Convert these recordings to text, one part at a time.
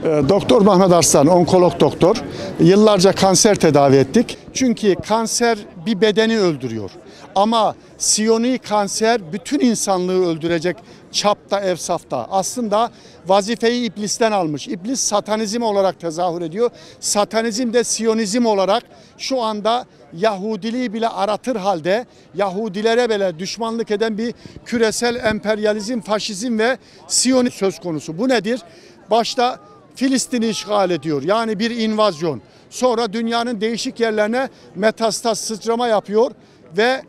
Doktor Mehmet Arslan, onkolog doktor. Yıllarca kanser tedavi ettik. Çünkü kanser bir bedeni öldürüyor. Ama siyoni kanser bütün insanlığı öldürecek çapta, evsafta. Aslında vazifeyi iblisten almış. İblis satanizm olarak tezahür ediyor. Satanizm de siyonizm olarak şu anda Yahudiliği bile aratır halde Yahudilere bile düşmanlık eden bir küresel emperyalizm, faşizm ve siyonizm söz konusu. Bu nedir? Başta Filistin'i işgal ediyor. Yani bir invazyon. Sonra dünyanın değişik yerlerine metastaz sıçrama yapıyor ve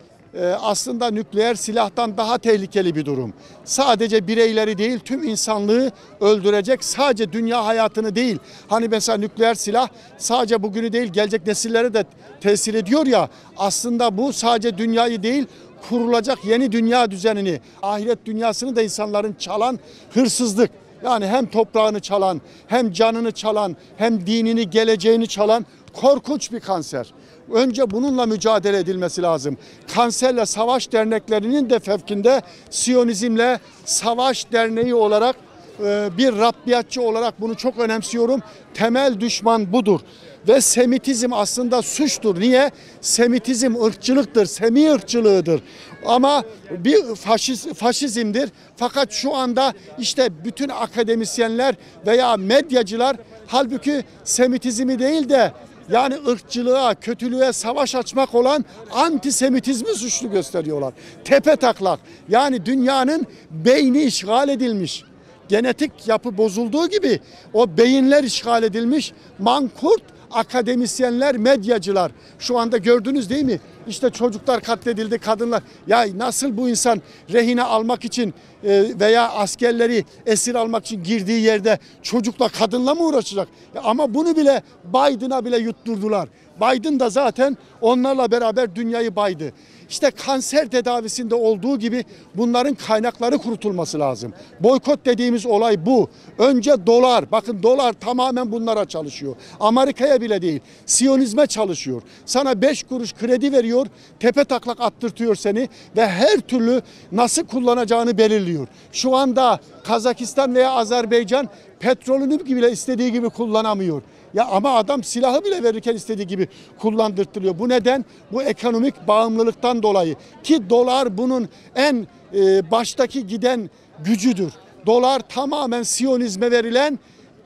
aslında nükleer silahtan daha tehlikeli bir durum. Sadece bireyleri değil tüm insanlığı öldürecek, sadece dünya hayatını değil. Hani mesela nükleer silah sadece bugünü değil gelecek nesillere de tesir ediyor ya, aslında bu sadece dünyayı değil kurulacak yeni dünya düzenini, ahiret dünyasını da insanların çalan hırsızlık. Yani hem toprağını çalan, hem canını çalan, hem dinini, geleceğini çalan korkunç bir kanser. Önce bununla mücadele edilmesi lazım. Kanserle Savaş Derneklerinin de fevkinde Siyonizmle Savaş Derneği olarak bir rabbiyatçı olarak bunu çok önemsiyorum. Temel düşman budur. Ve Semitizm aslında suçtur. Niye? Semitizm ırkçılıktır, Semi ırkçılığıdır. Ama bir faşizmdir. Fakat şu anda işte bütün akademisyenler veya medyacılar halbuki Semitizmi değil de yani ırkçılığa, kötülüğe savaş açmak olan antisemitizmi suçlu gösteriyorlar. Tepetaklak. Yani dünyanın beyni işgal edilmiş. Genetik yapı bozulduğu gibi o beyinler işgal edilmiş. Mankurt akademisyenler, medyacılar. Şu anda gördünüz değil mi? İşte çocuklar katledildi, kadınlar. Ya nasıl bu insan rehine almak için veya askerleri esir almak için girdiği yerde çocukla, kadınla mı uğraşacak? Ya ama bunu bile Biden'a bile yutturdular. Biden da zaten onlarla beraber dünyayı baydı. İşte kanser tedavisinde olduğu gibi bunların kaynakları kurutulması lazım. Boykot dediğimiz olay bu. Önce dolar, bakın dolar tamamen bunlara çalışıyor. Amerika'ya bile değil, Siyonizme çalışıyor. Sana 5 kuruş kredi veriyor, tepe taklak attırtıyor seni ve her türlü nasıl kullanacağını belirliyor. Şu anda Kazakistan veya Azerbaycan petrolünü bile istediği gibi kullanamıyor. Ya ama adam silahı bile verirken istediği gibi kullandırtılıyor. Bu neden? Bu ekonomik bağımlılıktan dolayı. Ki dolar bunun en baştaki giden gücüdür. Dolar tamamen Siyonizme verilen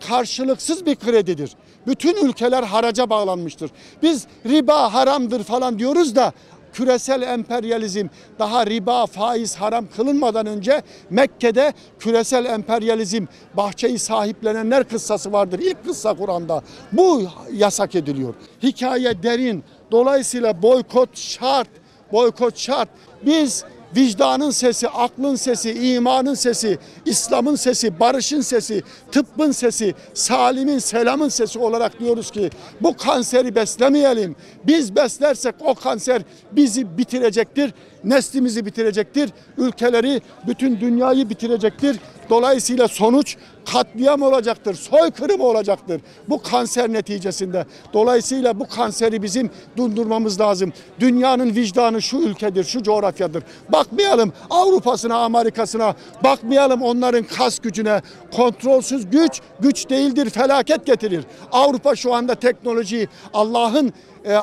karşılıksız bir kredidir. Bütün ülkeler haraca bağlanmıştır. Biz riba haramdır falan diyoruz da küresel emperyalizm daha riba, faiz haram kılınmadan önce Mekke'de küresel emperyalizm bahçeyi sahiplenenler kıssası vardır. İlk kıssa Kur'an'da. Bu yasak ediliyor. Hikaye derin. Dolayısıyla boykot şart. Boykot şart. Biz vicdanın sesi, aklın sesi, imanın sesi, İslam'ın sesi, barışın sesi, tıbbın sesi, salimin, selamın sesi olarak diyoruz ki bu kanseri beslemeyelim. Biz beslersek o kanser bizi bitirecektir, neslimizi bitirecektir, ülkeleri, bütün dünyayı bitirecektir. Dolayısıyla sonuç katliam olacaktır, soykırım olacaktır bu kanser neticesinde. Dolayısıyla bu kanseri bizim durdurmamız lazım. Dünyanın vicdanı şu ülkedir, şu coğrafyadır. Bakmayalım Avrupa'sına, Amerika'sına, bakmayalım onların kas gücüne. Kontrolsüz güç, güç değildir, felaket getirir. Avrupa şu anda teknolojiyi, Allah'ın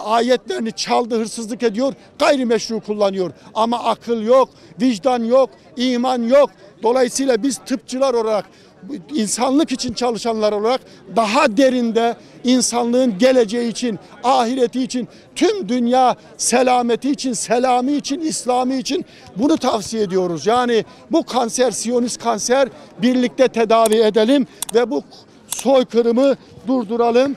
ayetlerini çaldı, hırsızlık ediyor, gayrimeşru kullanıyor. Ama akıl yok, vicdan yok, iman yok. Dolayısıyla biz tıpçılar olarak, insanlık için çalışanlar olarak daha derinde insanlığın geleceği için, ahireti için, tüm dünya selameti için, selami için, İslami için bunu tavsiye ediyoruz. Yani bu kanser, Siyonist kanser birlikte tedavi edelim ve bu soykırımı durduralım.